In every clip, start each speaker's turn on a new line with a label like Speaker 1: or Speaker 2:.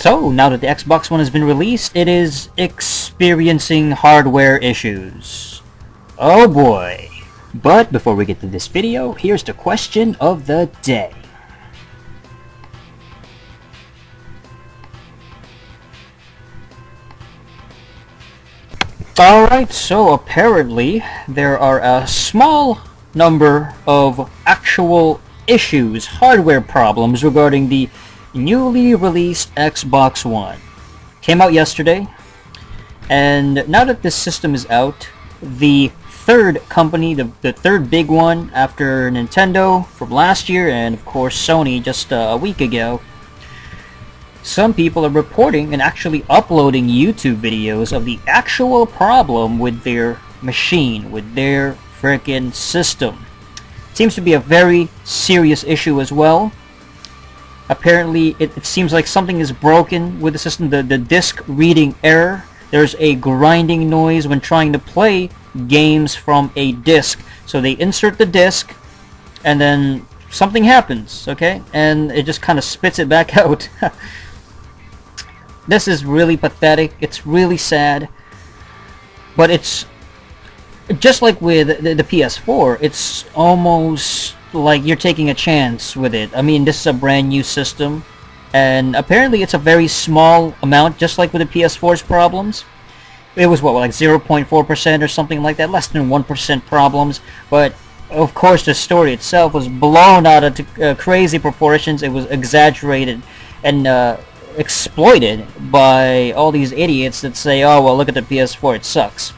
Speaker 1: So, now that the Xbox One has been released, it is experiencing hardware issues. Oh boy. But before we get to this video, here's the question of the day. Alright, so apparently there are a small number of actual issues, hardware problems regarding the newly released Xbox One. Came out yesterday, and now that this system is out, the third company, the third big one after Nintendo from last year, and of course Sony just a week ago, some people are reporting and actually uploading YouTube videos of the actual problem with their machine, with their frickin' system. It seems to be a very serious issue as well. Apparently, it seems like something is broken with the system. The disc reading error. There's a grinding noise when trying to play games from a disc. So they insert the disc, and then something happens, okay? And it just kind of spits it back out. This is really pathetic. It's really sad. But it's just like with the PS4, it's almost like you're taking a chance with it. I mean, this is a brand new system, and apparently it's a very small amount, just like with the PS4's problems. It was what, like 0.4% or something like that, less than 1% problems. But of course the story itself was blown out of crazy proportions. It was exaggerated and exploited by all these idiots that say, oh well, look at the PS4, it sucks.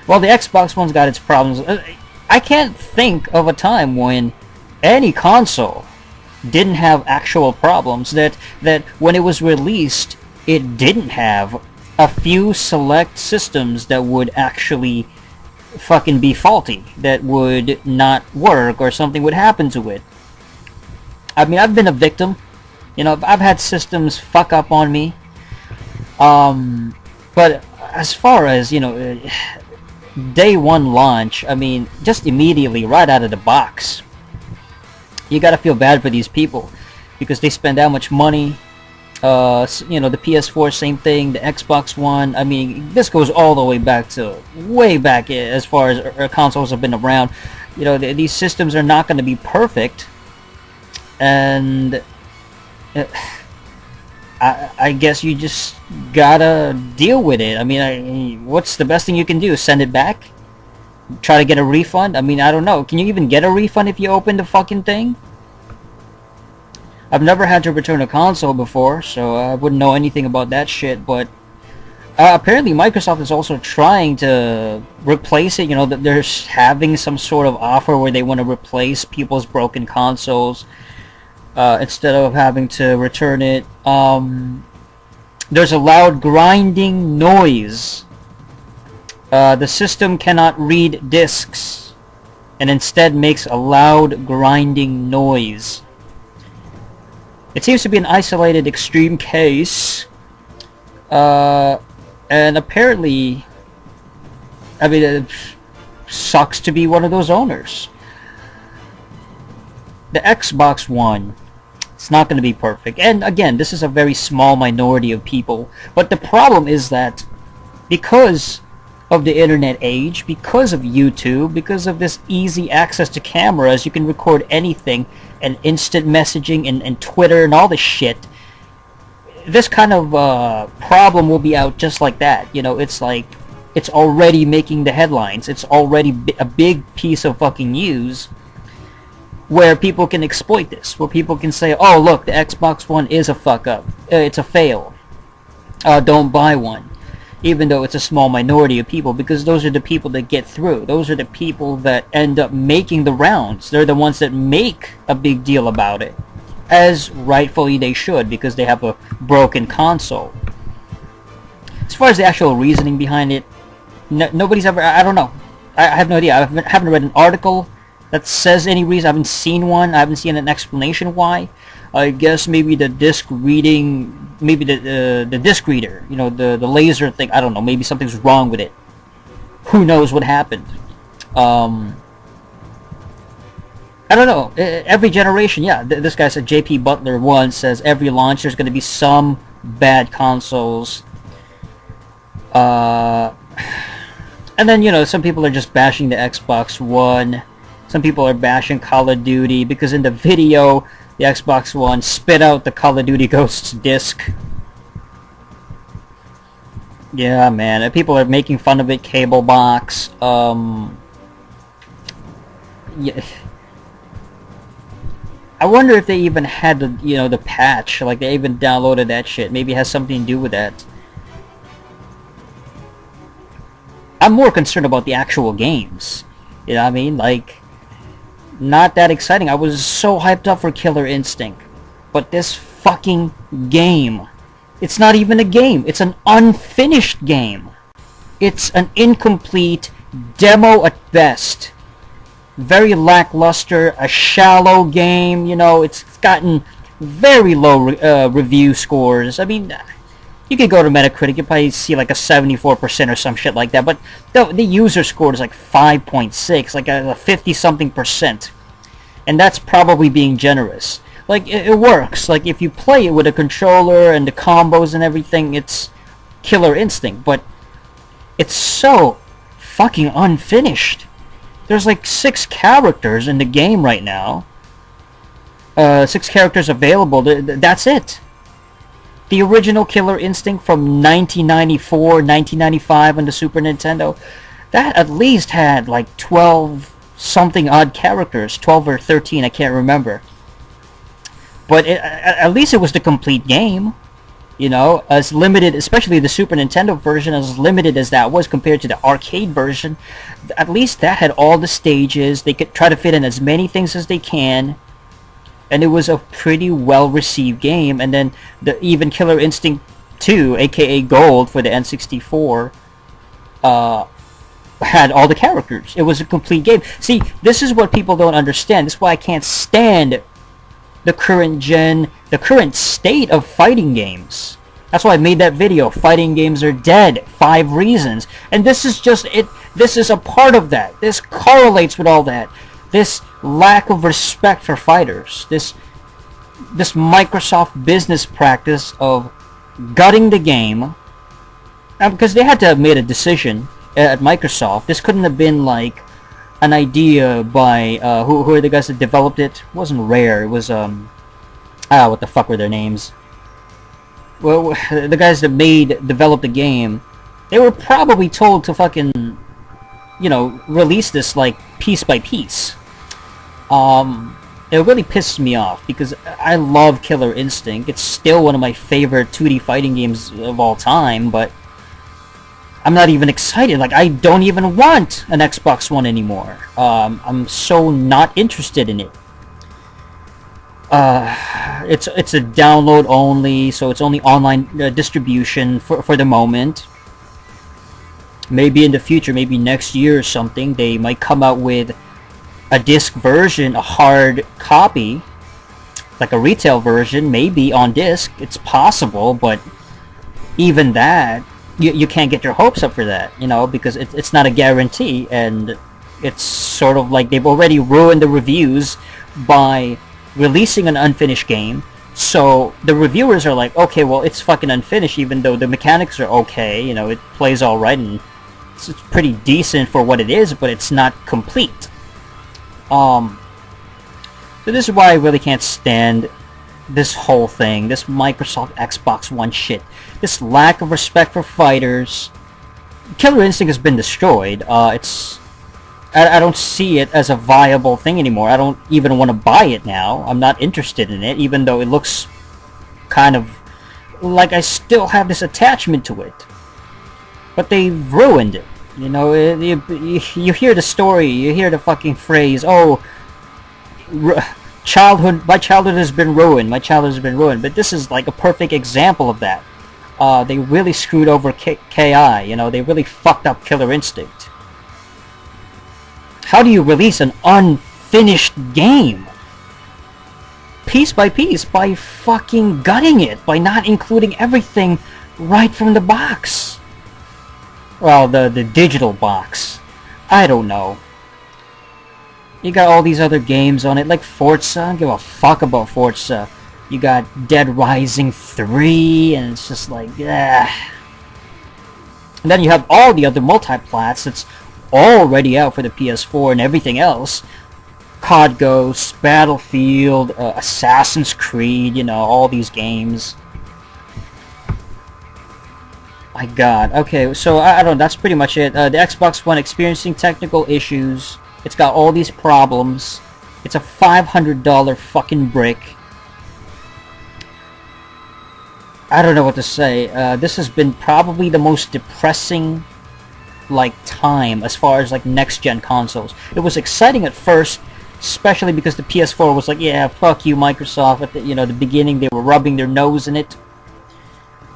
Speaker 1: Well, the Xbox One's got its problems. I can't think of a time when any console didn't have actual problems, that when it was released it didn't have a few select systems that would actually fucking be faulty, that would not work or something would happen to it. I mean, I've been a victim. You know, I've had systems fuck up on me. But as far as, you know, day one launch, I mean, just immediately, right out of the box, you gotta feel bad for these people, because they spend that much money. You know, the PS4, same thing, the Xbox One, I mean, this goes all the way back to, way back as far as our consoles have been around. You know, these systems are not gonna be perfect, and I guess you just gotta deal with it. I mean, what's the best thing you can do? Send it back? Try to get a refund? I mean, I don't know. Can you even get a refund if you open the fucking thing? I've never had to return a console before, so I wouldn't know anything about that shit, but apparently Microsoft is also trying to replace it. You know, that they're having some sort of offer where they want to replace people's broken consoles. Instead of having to return it. There's a loud grinding noise. The system cannot read discs, and instead makes a loud grinding noise. It seems to be an isolated extreme case, and apparently, I mean, it sucks to be one of those owners. The Xbox One, it's not going to be perfect. And again, this is a very small minority of people. But the problem is that because of the internet age, because of YouTube, because of this easy access to cameras, you can record anything, and instant messaging and Twitter and all this shit, this kind of problem will be out just like that. You know, it's like, it's already making the headlines. It's already a big piece of fucking news, where people can exploit this, where people can say, oh look, the Xbox One is a fuck up, it's a fail, don't buy one, even though it's a small minority of people, because those are the people that get through. Those are the people that end up making the rounds. They're the ones that make a big deal about it, as rightfully they should, because they have a broken console. As far as the actual reasoning behind it, nobody's ever, I don't know, I have no idea. I haven't read an article that says any reason. I haven't seen one. I haven't seen an explanation why. I guess maybe the disc reading, maybe the disc reader, you know, the laser thing, I don't know, maybe something's wrong with it. Who knows what happened. I don't know. Every generation, yeah. This guy said, JP Butler once says, every launch there's going to be some bad consoles. And then, you know, some people are just bashing the Xbox One. Some people are bashing Call of Duty because in the video, the Xbox One spit out the Call of Duty Ghosts disc. Yeah, man. People are making fun of it. Cable box. Yeah. I wonder if they even had the, you know, the patch. Like, they even downloaded that shit. Maybe it has something to do with that. I'm more concerned about the actual games. You know what I mean? Like, not that exciting. I was so hyped up for Killer Instinct. But this fucking game, it's not even a game. It's an unfinished game. It's an incomplete demo at best. Very lackluster, a shallow game, you know, it's gotten very low review scores. I mean, you could go to Metacritic, you probably see like a 74% or some shit like that, but the user score is like 5.6, like a 50-something percent. And that's probably being generous. Like, it works. Like, if you play it with a controller and the combos and everything, it's Killer Instinct, but it's so fucking unfinished. There's like 6 characters in the game right now. 6 characters available. That's it. The original Killer Instinct from 1994, 1995 on the Super Nintendo, that at least had like 12 something odd characters. 12 or 13, I can't remember. But at least it was the complete game. You know, as limited, especially the Super Nintendo version, as limited as that was compared to the arcade version, at least that had all the stages. They could try to fit in as many things as they can, and it was a pretty well-received game. And then even Killer Instinct 2, aka Gold for the N64, had all the characters. It was a complete game. See, this is what people don't understand. This is why I can't stand the current state of fighting games. That's why I made that video. Fighting games are dead. 5 reasons. And this is just it. This is a part of that. This correlates with all that. This lack of respect for fighters. This Microsoft business practice of gutting the game. Because they had to have made a decision at Microsoft. This couldn't have been like an idea by who are the guys that developed it? It wasn't Rare. It was what the fuck were their names? Well, the guys that developed the game, they were probably told to fucking, you know, release this like piece by piece. It really pisses me off because I love Killer Instinct. It's still one of my favorite 2D fighting games of all time, but I'm not even excited. Like, I don't even want an Xbox One anymore. I'm so not interested in it. It's a download only, so it's only online distribution for the moment. Maybe in the future, maybe next year or something, they might come out with a disc version, a hard copy, like a retail version, maybe on disc. It's possible, but even that, you can't get your hopes up for that, you know, because it's not a guarantee, and it's sort of like they've already ruined the reviews by releasing an unfinished game. So the reviewers are like, okay, well, it's fucking unfinished, even though the mechanics are okay, you know, it plays alright and it's pretty decent for what it is, but it's not complete. So this is why I really can't stand this whole thing, this Microsoft Xbox One shit, this lack of respect for fighters. Killer Instinct has been destroyed. I don't see it as a viable thing anymore. I don't even want to buy it now. I'm not interested in it, even though it looks kind of like I still have this attachment to it. But they've ruined it. You know, you hear the story, you hear the fucking phrase, oh, my childhood has been ruined, but this is like a perfect example of that. They really screwed over KI, you know, they really fucked up Killer Instinct. How do you release an unfinished game? Piece by piece, by fucking gutting it, by not including everything right from the box. Well, the digital box. I don't know. You got all these other games on it, like Forza. I don't give a fuck about Forza. You got Dead Rising 3, and it's just like, yeah. And then you have all the other multiplats that's already out for the PS4 and everything else. COD Ghost, Battlefield, Assassin's Creed, you know, all these games. My god. Okay, so I don't know, that's pretty much it. The Xbox One experiencing technical issues. It's got all these problems. It's a $500 fucking brick. I don't know what to say. This has been probably the most depressing, like, time as far as, like, next-gen consoles. It was exciting at first, especially because the PS4 was like, yeah, fuck you, Microsoft. At the, you know, the beginning, they were rubbing their nose in it.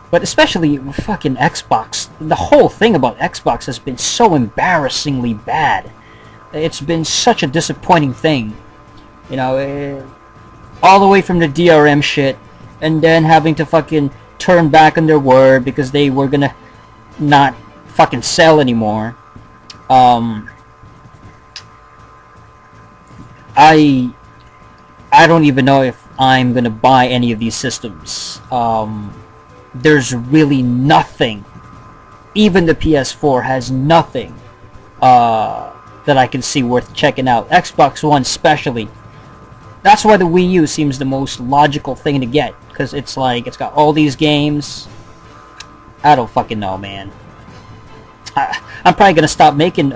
Speaker 1: But especially fucking Xbox. The whole thing about Xbox has been so embarrassingly bad. It's been such a disappointing thing. You know, all the way from the DRM shit, and then having to fucking turn back on their word because they were gonna not fucking sell anymore. I don't even know if I'm gonna buy any of these systems. There's really nothing. Even the PS4 has nothing that I can see worth checking out. Xbox One especially. That's why the Wii U seems the most logical thing to get, because it's like, it's got all these games. I don't fucking know, man. I'm probably gonna stop making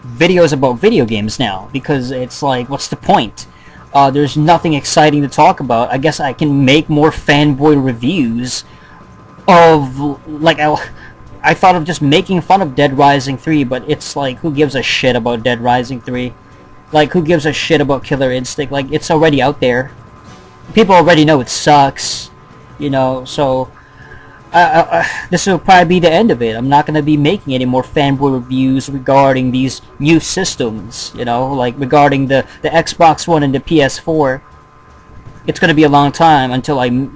Speaker 1: videos about video games now, because it's like, what's the point? There's nothing exciting to talk about. I guess I can make more fanboy reviews of, like, I thought of just making fun of Dead Rising 3, but it's like, who gives a shit about Dead Rising 3? Like, who gives a shit about Killer Instinct? Like, it's already out there. People already know it sucks, you know, so this will probably be the end of it. I'm not going to be making any more fanboy reviews regarding these new systems, you know, like regarding the Xbox One and the PS4. It's going to be a long time until I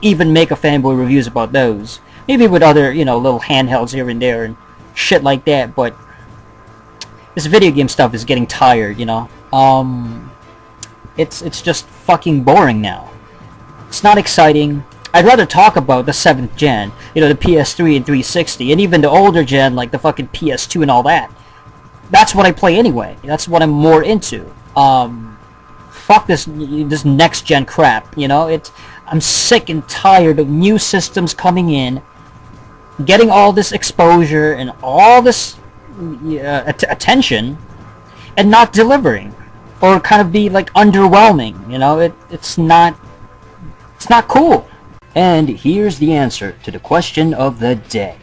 Speaker 1: even make a fanboy reviews about those. Maybe with other, you know, little handhelds here and there and shit like that, but this video game stuff is getting tired, you know. It's just fucking boring now. It's not exciting. I'd rather talk about the 7th gen, you know, the PS3 and 360, and even the older gen, like the fucking PS2 and all that. That's what I play anyway. That's what I'm more into. Fuck this next gen crap, you know. I'm sick and tired of new systems coming in, getting all this exposure and all this attention, and not delivering, or kind of be like underwhelming, you know. It's not cool. And here's the answer to the question of the day.